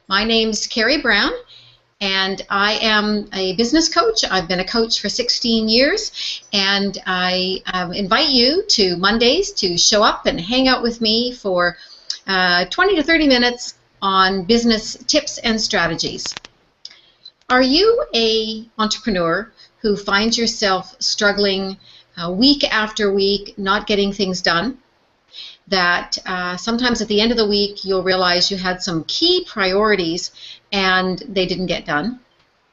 My name's Kerry Brown, and I am a business coach. I've been a coach for 16 years, and I invite you to Mondays to show up and hang out with me for 20 to 30 minutes on business tips and strategies. Are you an entrepreneur who finds yourself struggling week after week, not getting things done? That sometimes at the end of the week you'll realize you had some key priorities and they didn't get done.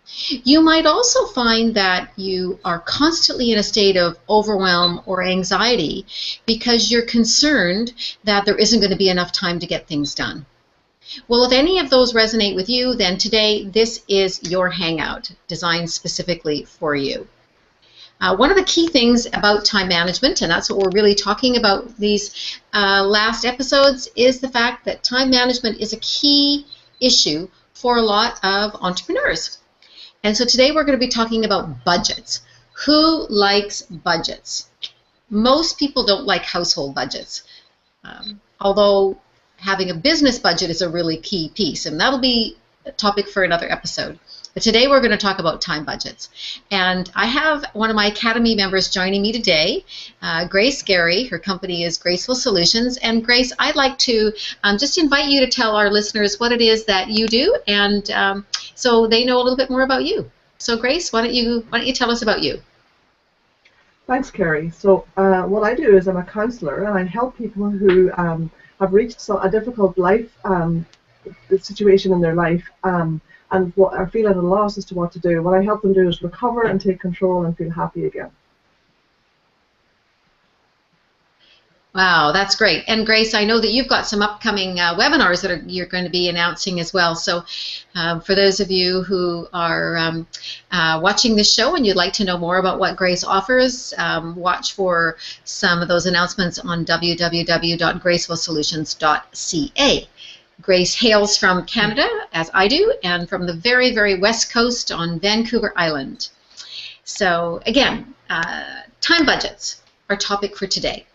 You might also find that you are constantly in a state of overwhelm or anxiety because you're concerned that there isn't going to be enough time to get things done. Well, if any of those resonate with you, then today this is your hangout designed specifically for you. One of the key things about time management, and that's what we're really talking about these last episodes, is the fact that time management is a key issue for a lot of entrepreneurs. And so today we're going to be talking about budgets. Who likes budgets? Most people don't like household budgets, although having a business budget is a really key piece, and that'll be a topic for another episode. But today we're going to talk about time budgets. And I have one of my Academy members joining me today, Grace Gary. Her company is Graceful Solutions. And Grace, I'd like to just invite you to tell our listeners what it is that you do, and so they know a little bit more about you. So Grace, why don't you tell us about you? Thanks, Kerry. So what I do is I'm a counselor, and I help people who have reached a difficult life situation in their life, and what are feeling at a loss as to what to do. What I help them do is recover and take control and feel happy again. Wow, that's great. And Grace, I know that you've got some upcoming webinars that you're going to be announcing as well. So for those of you who are watching this show and you'd like to know more about what Grace offers, watch for some of those announcements on www.gracefulsolutions.ca. Grace hails from Canada, as I do, and from the very, very west coast on Vancouver Island. So again, time budgets, our topic for today.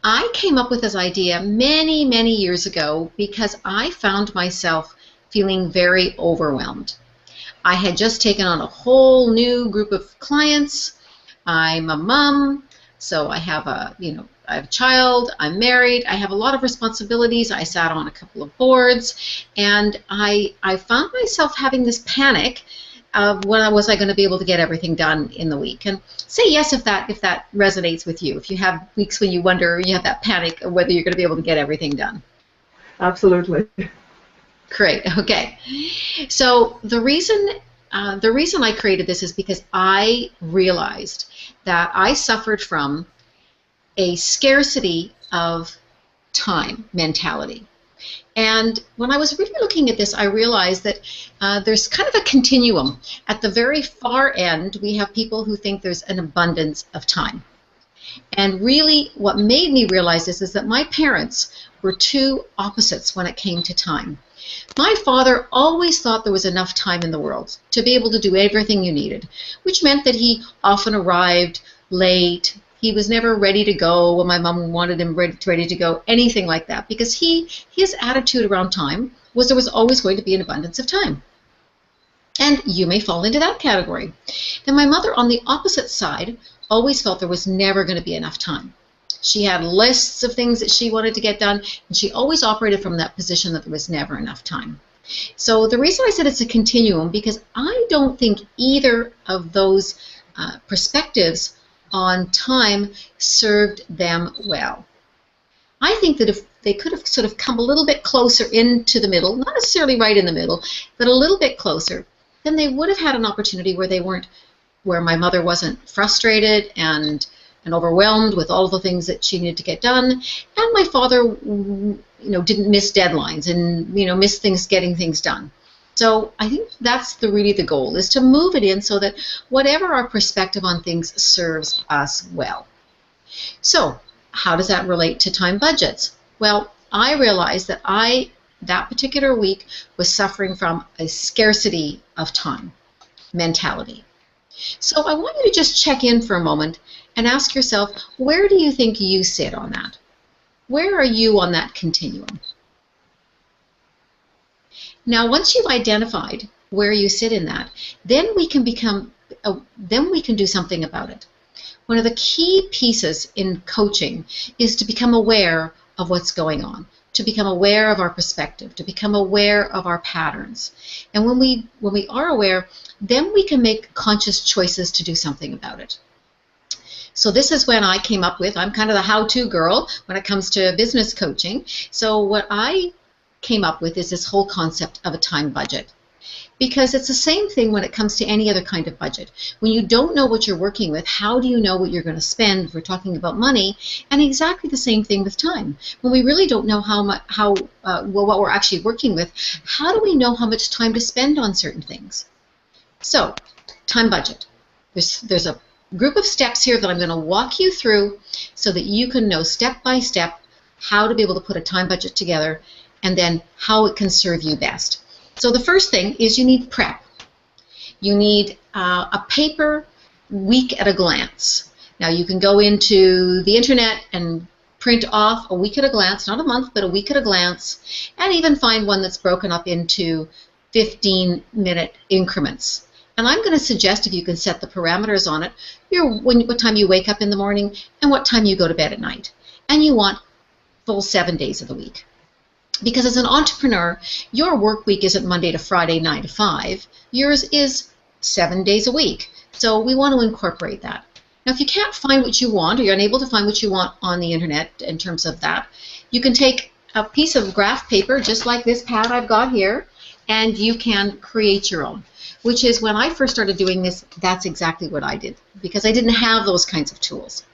I came up with this idea many, many years ago because I found myself feeling very overwhelmed. I had just taken on a whole new group of clients. I'm a mom, so I have a child, I'm married, I have a lot of responsibilities, I sat on a couple of boards, and I found myself having this panic of when was I going to be able to get everything done in the week. And say yes if that resonates with you, if you have weeks when you wonder, you have that panic of whether you're going to be able to get everything done. Absolutely. Great, okay. So the reason I created this is because I realized that I suffered from a scarcity of time mentality. And when I was really looking at this, I realized that there's kind of a continuum. At the very far end, we have people who think there's an abundance of time. And really, what made me realize this is that my parents were two opposites when it came to time. My father always thought there was enough time in the world to be able to do everything you needed, which meant that he often arrived late. He was never ready to go when my mom wanted him ready to go, anything like that, because his attitude around time was there was always going to be an abundance of time. And you may fall into that category. Then my mother, on the opposite side, always felt there was never going to be enough time. She had lists of things that she wanted to get done, and she always operated from that position that there was never enough time. So the reason I said it's a continuum, because I don't think either of those perspectives on time served them well. I think that if they could have sort of come a little bit closer into the middle, not necessarily right in the middle, but a little bit closer, then they would have had an opportunity where my mother wasn't frustrated and overwhelmed with all the things that she needed to get done, and my father, didn't miss deadlines and miss getting things done. So I think that's really the goal, is to move it in so that whatever our perspective on things serves us well. So how does that relate to time budgets? Well, I realized that that particular week was suffering from a scarcity of time mentality. So I want you to just check in for a moment and ask yourself, where do you think you sit on that? Where are you on that continuum? Now, once you've identified where you sit in that, then we can do something about it. One of the key pieces in coaching is to become aware of what's going on, to become aware of our perspective, to become aware of our patterns. And when we are aware, then we can make conscious choices to do something about it. So this is when I came up with, I'm kind of the how-to girl when it comes to business coaching. So what I came up with is this whole concept of a time budget. Because it's the same thing when it comes to any other kind of budget. When you don't know what you're working with, how do you know what you're going to spend if we're talking about money? And exactly the same thing with time. When we really don't know what we're actually working with, how do we know how much time to spend on certain things? So, time budget. There's a group of steps here that I'm going to walk you through so that you can know step by step how to be able to put a time budget together and then how it can serve you best. So the first thing is you need prep. You need a paper week at a glance. Now you can go into the internet and print off a week at a glance, not a month, but a week at a glance, and even find one that's broken up into 15-minute increments. And I'm going to suggest if you can set the parameters on it, what time you wake up in the morning and what time you go to bed at night. And you want full 7 days of the week. Because as an entrepreneur, your work week isn't Monday to Friday, 9 to 5. Yours is 7 days a week. So we want to incorporate that. Now, if you can't find what you want, or you're unable to find what you want on the internet in terms of that, you can take a piece of graph paper, just like this pad I've got here, and you can create your own. Which is when I first started doing this, that's exactly what I did, because I didn't have those kinds of tools.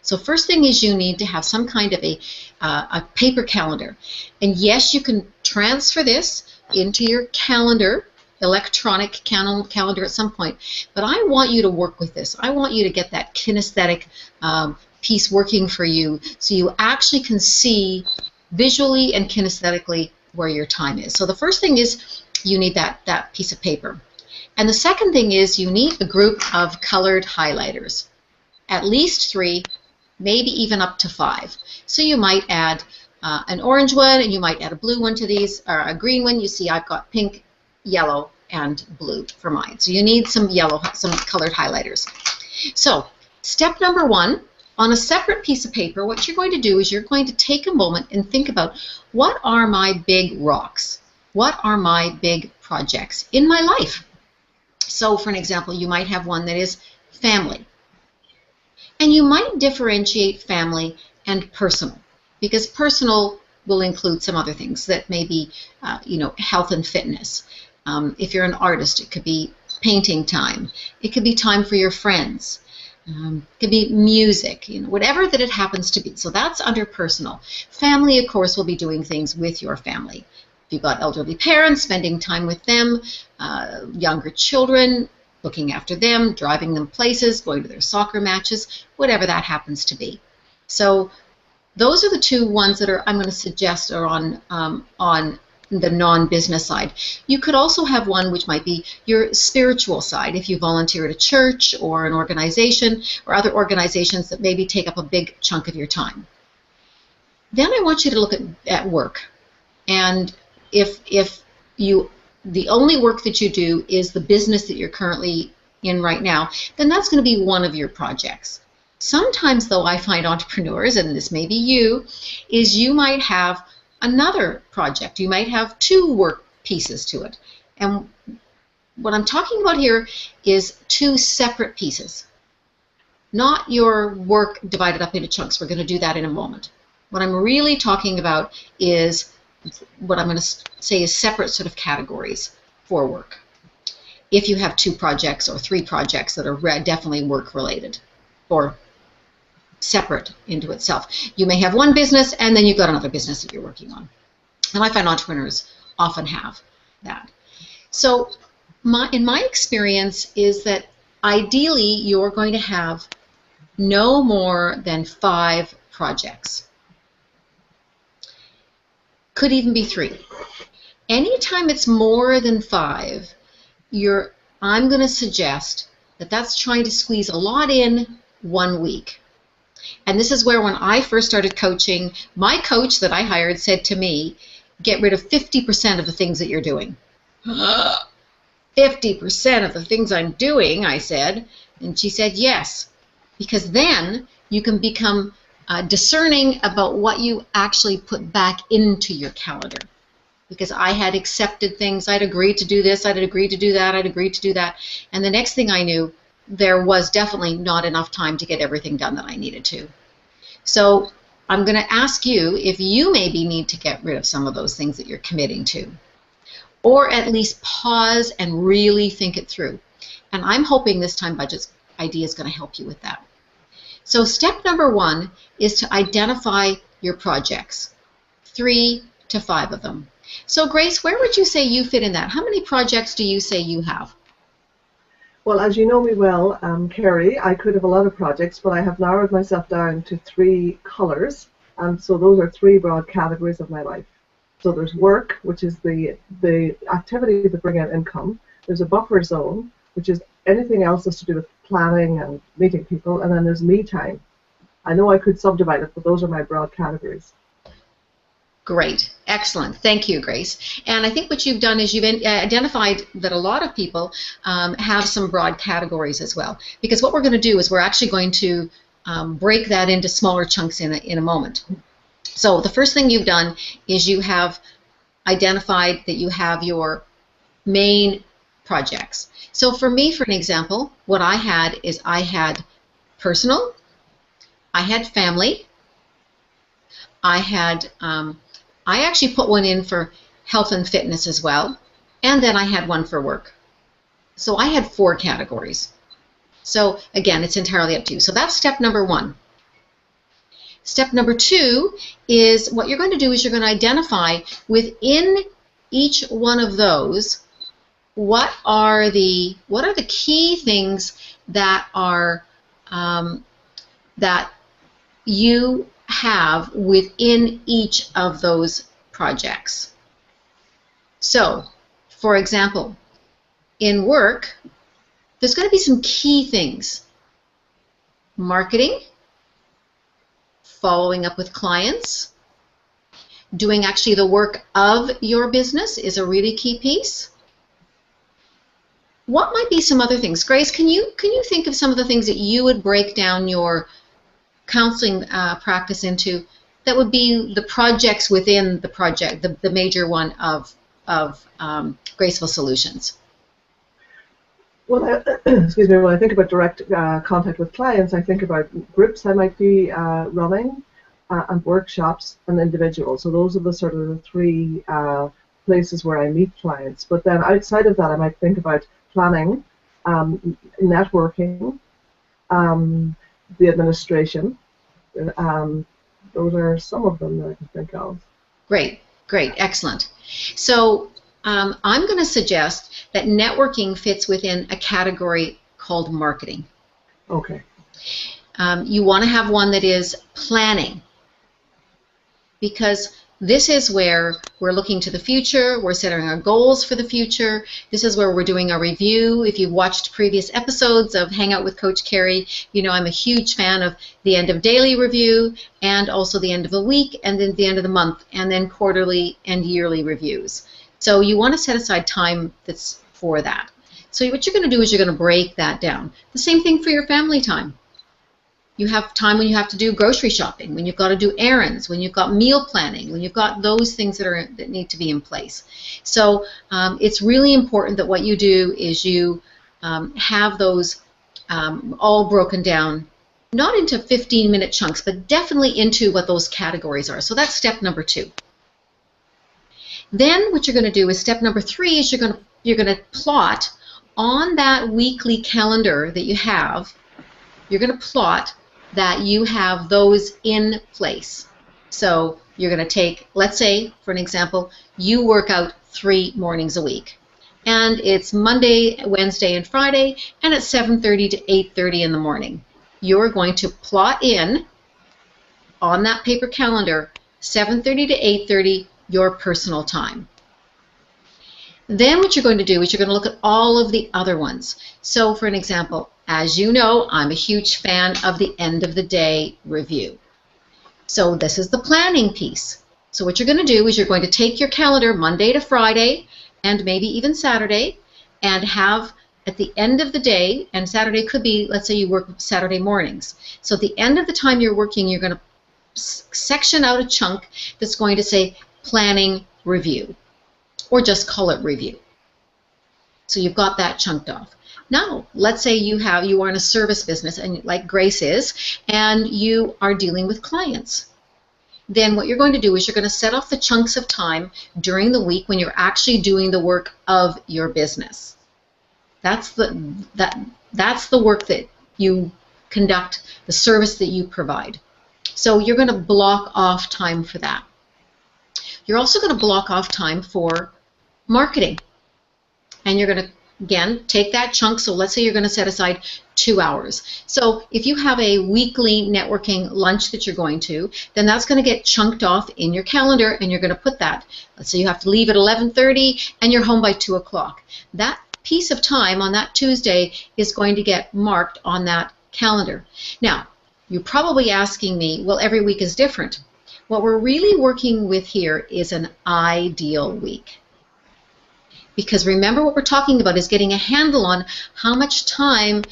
So first thing is you need to have some kind of a paper calendar. And yes, you can transfer this into your calendar, electronic calendar at some point. But I want you to work with this. I want you to get that kinesthetic piece working for you so you actually can see visually and kinesthetically where your time is. So the first thing is you need that piece of paper. And the second thing is you need a group of colored highlighters, at least 3, maybe even up to 5. So you might add an orange one, and you might add a blue one to these, or a green one. You see I've got pink, yellow, and blue for mine. So you need some colored highlighters. So step number 1, on a separate piece of paper, what you're going to do is you're going to take a moment and think about, what are my big rocks? What are my big projects in my life? So for an example, you might have one that is family. And you might differentiate family and personal, because personal will include some other things that may be, health and fitness. If you're an artist, it could be painting time. It could be time for your friends. It could be music, whatever that it happens to be. So that's under personal. Family, of course, will be doing things with your family. If you've got elderly parents, spending time with them, younger children, looking after them, driving them places, going to their soccer matches, whatever that happens to be. So those are the 2 ones that I'm going to suggest are on the non-business side. You could also have one which might be your spiritual side if you volunteer at a church or an organization or other organizations that maybe take up a big chunk of your time. Then I want you to look at work. And if the only work that you do is the business that you're currently in right now, then that's going to be one of your projects. Sometimes, though, I find entrepreneurs, and this may be you, is you might have another project. You might have 2 work pieces to it. And what I'm talking about here is 2 separate pieces, not your work divided up into chunks. We're going to do that in a moment. What I'm really talking about is what I'm going to say is separate sort of categories for work. If you have 2 projects or 3 projects that are definitely work related or separate into itself. You may have one business and then you've got another business that you're working on. And I find entrepreneurs often have that. So in my experience is that ideally you're going to have no more than 5 projects. Could even be 3. Anytime it's more than 5, I'm going to suggest that that's trying to squeeze a lot in 1 week. And this is where when I first started coaching, my coach that I hired said to me, get rid of 50% of the things that you're doing. 50% of the things I'm doing, I said. And she said, yes, because then you can become discerning about what you actually put back into your calendar. Because I had accepted things, I'd agreed to do this, I'd agreed to do that, I'd agreed to do that. And the next thing I knew, there was definitely not enough time to get everything done that I needed to. So I'm going to ask you if you maybe need to get rid of some of those things that you're committing to. Or at least pause and really think it through. And I'm hoping this time budget idea is going to help you with that. So step number 1 is to identify your projects. 3 to 5 of them. So Grace, where would you say you fit in that? How many projects do you say you have? Well, as you know me well, Kerry, I could have a lot of projects, but I have narrowed myself down to 3 colors, and so those are 3 broad categories of my life. So there's work, which is the activities that bring in income. There's a buffer zone, which is anything else that's to do with planning and meeting people, and then there's me time. I know I could subdivide it, but those are my broad categories. Great. Excellent. Thank you, Grace. And I think what you've done is you've identified that a lot of people have some broad categories as well. Because what we're going to do is we're actually going to break that into smaller chunks in a moment. So the first thing you've done is you have identified that you have your main projects. So for me, for an example, what I had is I had personal, I had family, I actually put one in for health and fitness as well, and then I had one for work. So I had 4 categories. So again, it's entirely up to you. So that's step number 1. Step number 2 is what you're going to do is you're going to identify within each one of those what are the key things that are that you have within each of those projects. So, for example, in work, there's going to be some key things. Marketing, following up with clients, doing actually the work of your business is a really key piece. What might be some other things? Grace, can you think of some of the things that you would break down your counseling practice into that would be the projects within the project, the major one of Graceful Solutions? Well, excuse me, when I think about direct contact with clients, I think about groups I might be running and workshops and individuals. So those are the sort of the 3 places where I meet clients. But then outside of that, I might think about planning, networking, the administration. Those are some of them that I can think of. Great, great, excellent. So I'm going to suggest that networking fits within a category called marketing. Okay. You want to have one that is planning, because this is where we're looking to the future, we're setting our goals for the future, this is where we're doing our review. If you've watched previous episodes of Hang Out with Coach Kerry, you know I'm a huge fan of the end of daily review and also the end of the week and then the end of the month and then quarterly and yearly reviews. So you want to set aside time that's for that. So what you're going to do is you're going to break that down. The same thing for your family time. You have time when you have to do grocery shopping, when you've got to do errands, when you've got meal planning, when you've got those things that need to be in place. So it's really important that what you do is you have those all broken down, not into 15-minute chunks, but definitely into what those categories are. So that's step number 2. Then what you're going to do is step number 3 is you're going to plot on that weekly calendar that you have. You're going to plot that you have those in place. So you're going to take, let's say, for an example, you work out 3 mornings a week. And it's Monday, Wednesday, and Friday, and it's 7:30 to 8:30 in the morning. You're going to plot in on that paper calendar 7:30 to 8:30 your personal time. Then what you're going to do is you're going to look at all of the other ones. So for an example, as you know, I'm a huge fan of the end of the day review. So this is the planning piece. So what you're going to do is you're going to take your calendar Monday to Friday and maybe even Saturday, and have at the end of the day, and Saturday could be, let's say you work Saturday mornings. So at the end of the time you're working, you're going to section out a chunk that's going to say planning review, or just call it review. So you've got that chunked off. Now, let's say you are in a service business, and like Grace is, and you are dealing with clients. Then what you're going to do is you're going to set off the chunks of time during the week when you're actually doing the work of your business. That's the work that you conduct, the service that you provide. So you're going to block off time for that. You're also going to block off time for marketing. And you're going to, again, take that chunk. So let's say you're going to set aside 2 hours. So if you have a weekly networking lunch that you're going to, then that's going to get chunked off in your calendar, and you're going to put that. Let's say you have to leave at 11:30 and you're home by 2 o'clock. That piece of time on that Tuesday is going to get marked on that calendar. Now, you're probably asking me, well, every week is different. What we're really working with here is an ideal week. Because remember, what we're talking about is getting a handle on how much time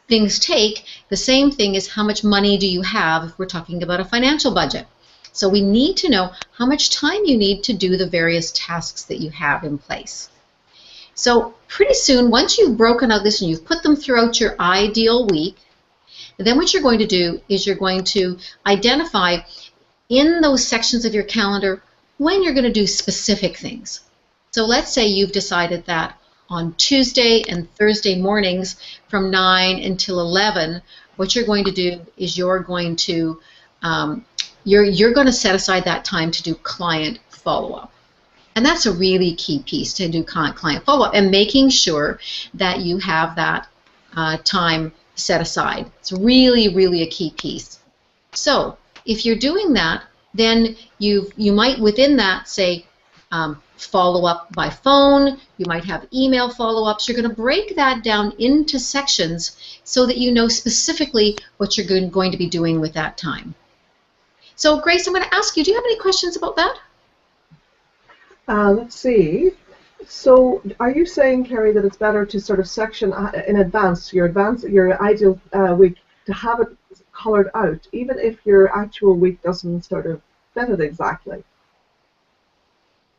things take. The same thing is how much money do you have if we're talking about a financial budget. So we need to know how much time you need to do the various tasks that you have in place. So pretty soon, once you've broken out this and you've put them throughout your ideal week, then what you're going to do is you're going to identify in those sections of your calendar when you're going to do specific things. So let's say you've decided that on Tuesday and Thursday mornings from 9 until 11, what you're going to do is you're going to set aside that time to do client follow-up. And that's a really key piece, to do client follow-up, and making sure that you have that time set aside. It's really, really a key piece. So if you're doing that, then you might within that say follow-up by phone, you might have email follow-ups. You're going to break that down into sections so that you know specifically what you're going to be doing with that time. So Grace, I'm going to ask you, do you have any questions about that? Let's see. So are you saying, Kerry, that it's better to sort of section in advance your ideal week, to have it colored out, even if your actual week doesn't sort of fit it exactly?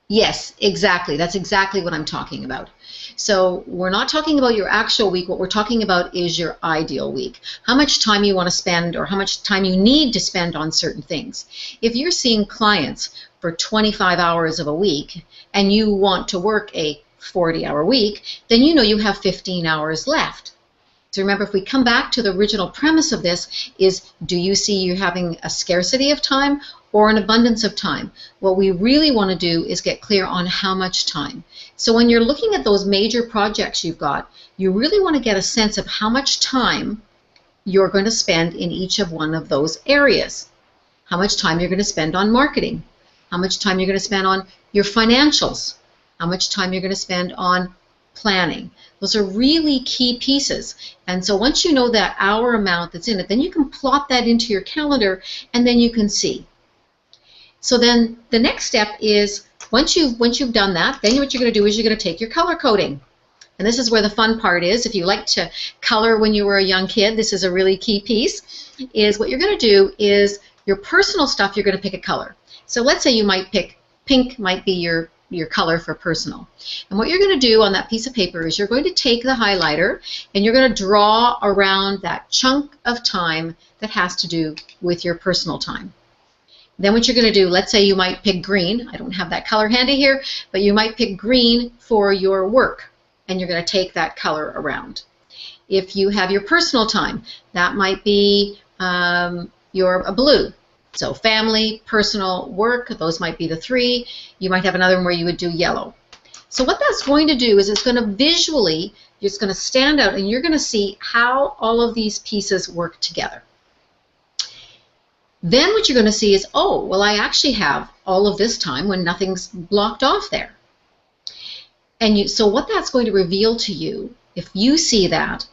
Yes, exactly. That's exactly what I'm talking about. So we're not talking about your actual week. What we're talking about is your ideal week. How much time you want to spend, or how much time you need to spend on certain things. If you're seeing clients for 25 hours of a week and you want to work a 40-hour week, then you know you have 15 hours left. So remember, if we come back to the original premise of this, is do you see you having a scarcity of time or an abundance of time? What we really want to do is get clear on how much time. So when you're looking at those major projects you've got, you really want to get a sense of how much time you're going to spend in each of one of those areas. How much time you're going to spend on marketing. How much time you're going to spend on your financials. How much time you're going to spend on planning. Those are really key pieces. And so once you know that hour amount that's in it, then you can plot that into your calendar, and then you can see. So then the next step is, once you've done that, then what you're going to do is you're going to take your color coding. And this is where the fun part is. If you like to color when you were a young kid, this is a really key piece, is what you're going to do is your personal stuff, you're going to pick a color. So let's say you might pick pink, might be your color for personal. And what you're going to do on that piece of paper is you're going to take the highlighter and you're going to draw around that chunk of time that has to do with your personal time. Then what you're going to do, let's say you might pick green. I don't have that color handy here, but you might pick green for your work, and you're going to take that color around. If you have your personal time, that might be your blue. So family, personal, work, those might be the three. You might have another one where you would do yellow. So what that's going to do is it's going to visually, it's going to stand out, and you're going to see how all of these pieces work together. Then what you're going to see is, oh, well, I actually have all of this time when nothing's blocked off there. And so what that's going to reveal to you, if you see that,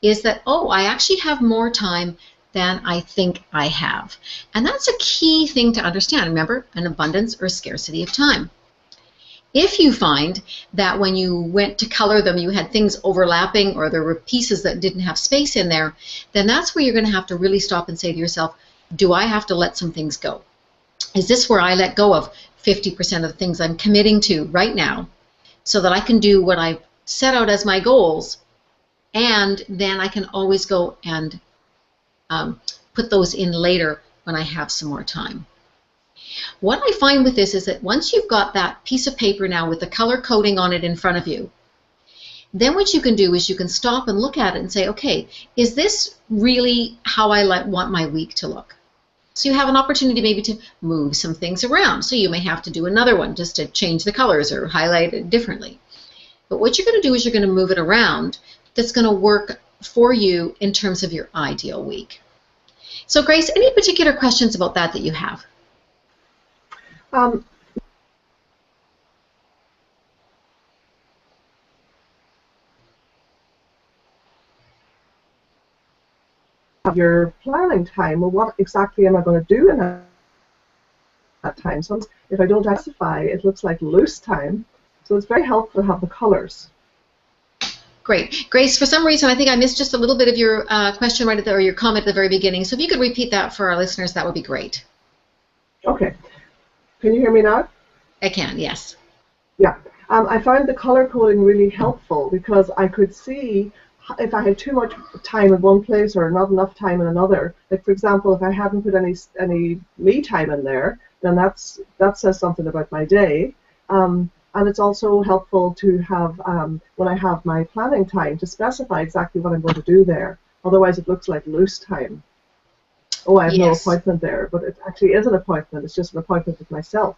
is that, oh, I actually have more time than I think I have. And that's a key thing to understand. Remember, an abundance or scarcity of time. If you find that when you went to color them, you had things overlapping or there were pieces that didn't have space in there, then that's where you're going to have to really stop and say to yourself, do I have to let some things go? Is this where I let go of 50% of the things I'm committing to right now so that I can do what I set out as my goals, and then I can always go and put those in later when I have some more time. What I find with this is that once you've got that piece of paper now with the color coding on it in front of you, then what you can do is you can stop and look at it and say, okay, is this really how I want my week to look? So you have an opportunity maybe to move some things around. So you may have to do another one just to change the colors or highlight it differently. But what you're going to do is you're going to move it around that's going to work for you in terms of your ideal week. So Grace, any particular questions about that you have? Your planning time, well, what exactly am I going to do in that time? So if I don't specify, it looks like loose time. So it's very helpful to have the colors. Great. Grace, for some reason, I think I missed just a little bit of your question right at the, or your comment at the very beginning. So if you could repeat that for our listeners, that would be great. Okay. Can you hear me now? I can, yes. Yeah. I found the color coding really helpful because I could see if I had too much time in one place or not enough time in another. Like, for example, if I hadn't put any me time in there, then that says something about my day. And it's also helpful to have, when I have my planning time, to specify exactly what I'm going to do there. Otherwise, it looks like loose time. Oh, I have no appointment there, but it actually is an appointment. It's just an appointment with myself.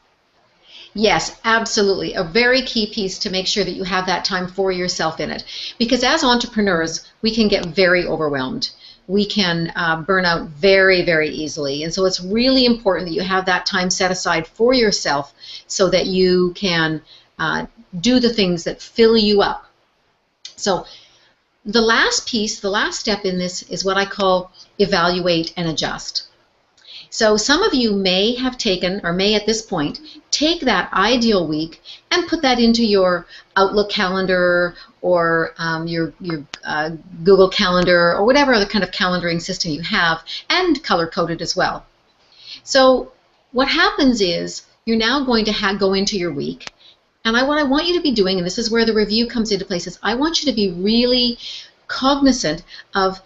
Yes, absolutely. A very key piece to make sure that you have that time for yourself in it. Because as entrepreneurs, we can get very overwhelmed. We can burn out very, very easily. And so it's really important that you have that time set aside for yourself so that you can do the things that fill you up. So the last piece, the last step in this is what I call evaluate and adjust. So some of you may have taken, or may at this point, take that ideal week and put that into your Outlook calendar or your Google Calendar or whatever other kind of calendaring system you have, and color-coded as well. So what happens is you're now going to go into your week, and what I want you to be doing, and this is where the review comes into place, is I want you to be really cognizant of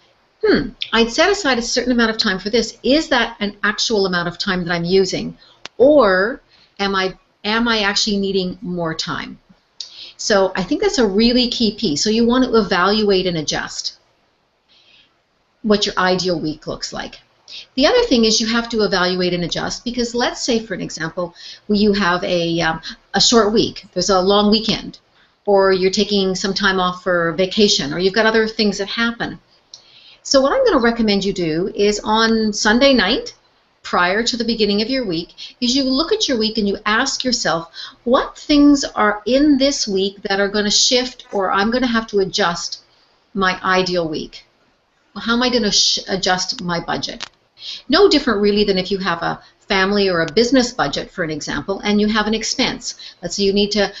I'd set aside a certain amount of time for this. Is that an actual amount of time that I'm using? Or am I actually needing more time? So I think that's a really key piece. So you want to evaluate and adjust what your ideal week looks like. The other thing is you have to evaluate and adjust because let's say, for an example, you have a short week. There's a long weekend. Or you're taking some time off for vacation. Or you've got other things that happen. So what I'm going to recommend you do is on Sunday night, prior to the beginning of your week, is you look at your week and you ask yourself, what things are in this week that are going to shift or I'm going to have to adjust my ideal week? Well, how am I going to adjust my budget? No different really than if you have a family or a business budget, for an example, and you have an expense. Let's say you need to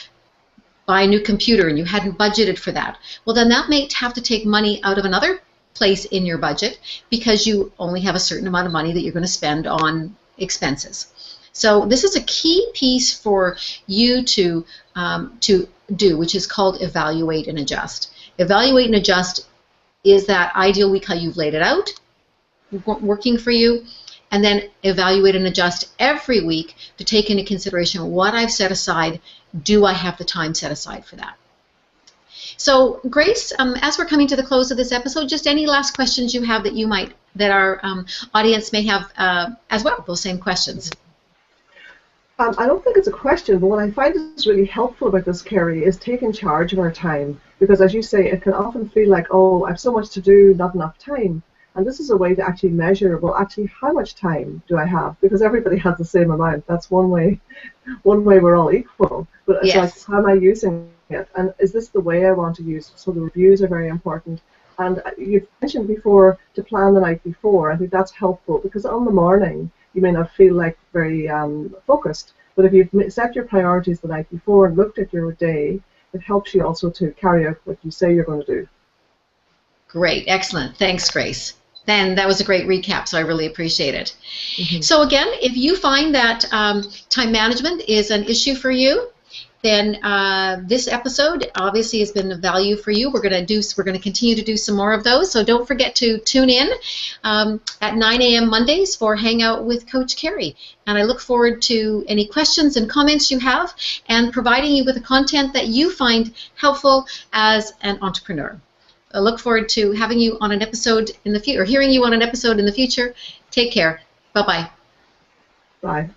buy a new computer and you hadn't budgeted for that. Well, then that may have to take money out of another place in your budget because you only have a certain amount of money that you're going to spend on expenses. So this is a key piece for you to do, which is called evaluate and adjust. Evaluate and adjust is that ideal week, how you've laid it out, working for you, and then evaluate and adjust every week to take into consideration what I've set aside. Do I have the time set aside for that? So, Grace, as we're coming to the close of this episode, just any last questions you have that our audience may have as well, those same questions. I don't think it's a question, but what I find is really helpful about this, Kerry, is taking charge of our time. Because as you say, it can often feel like, oh, I have so much to do, not enough time. And this is a way to actually measure, well, actually, how much time do I have? Because everybody has the same amount. That's one way we're all equal. But it's like, how am I using it? And is this the way I want to use it? So the reviews are very important. And you've mentioned before to plan the night before. I think that's helpful because on the morning, you may not feel like very focused. But if you've set your priorities the night before and looked at your day, it helps you also to carry out what you say you're going to do. Great, excellent. Thanks, Grace. Then that was a great recap, so I really appreciate it. So again, if you find that time management is an issue for you, then this episode obviously has been of value for you. We're going to continue to do some more of those. So don't forget to tune in at 9 a.m. Mondays for Hangout with Coach Kerry. And I look forward to any questions and comments you have, and providing you with the content that you find helpful as an entrepreneur. I look forward to having you on an episode in the future, or hearing you on an episode in the future. Take care. Bye-bye. Bye.